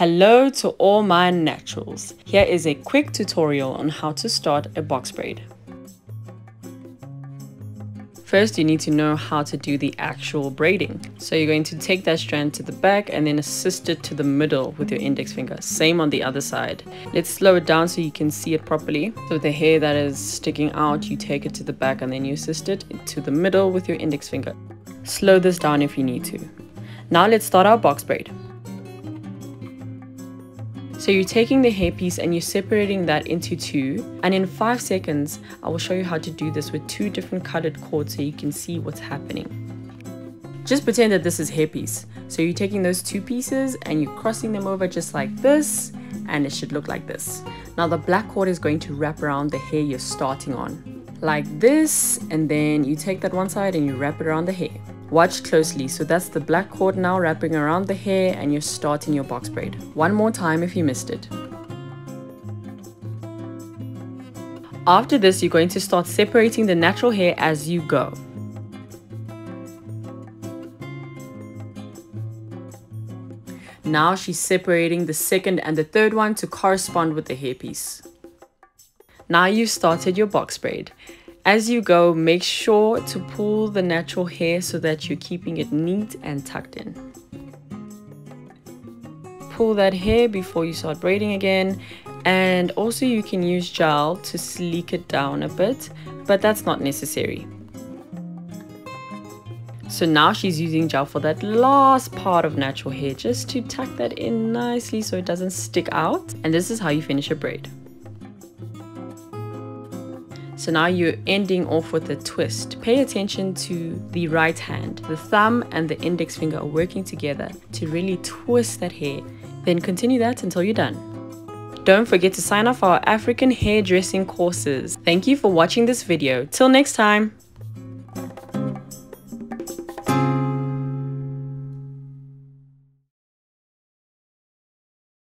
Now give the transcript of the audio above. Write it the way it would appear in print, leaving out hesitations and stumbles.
Hello to all my naturals. Here is a quick tutorial on how to start a box braid. First, you need to know how to do the actual braiding. So you're going to take that strand to the back and then assist it to the middle with your index finger. Same on the other side. Let's slow it down so you can see it properly. So with the hair that is sticking out, you take it to the back and then you assist it to the middle with your index finger. Slow this down if you need to. Now let's start our box braid. So you're taking the hairpiece and you're separating that into two, and in 5 seconds I will show you how to do this with 2 different colored cords so you can see what's happening. Just pretend that this is hairpiece. So you're taking those 2 pieces and you're crossing them over just like this, and it should look like this. Now the black cord is going to wrap around the hair you're starting on, like this, and then you take that one side and you wrap it around the hair. Watch closely. So that's the black cord now wrapping around the hair and you're starting your box braid. One more time if you missed it. After this, you're going to start separating the natural hair as you go. Now she's separating the second and the third one to correspond with the hairpiece. Now you've started your box braid. As you go, make sure to pull the natural hair so that you're keeping it neat and tucked in. Pull that hair before you start braiding again, and also you can use gel to sleek it down a bit, but that's not necessary. So now she's using gel for that last part of natural hair, just to tuck that in nicely so it doesn't stick out, and this is how you finish a braid. So now you're ending off with a twist. Pay attention to the right hand. The thumb and the index finger are working together to really twist that hair. Then continue that until you're done. Don't forget to sign up for our African hairdressing courses. Thank you for watching this video. Till next time.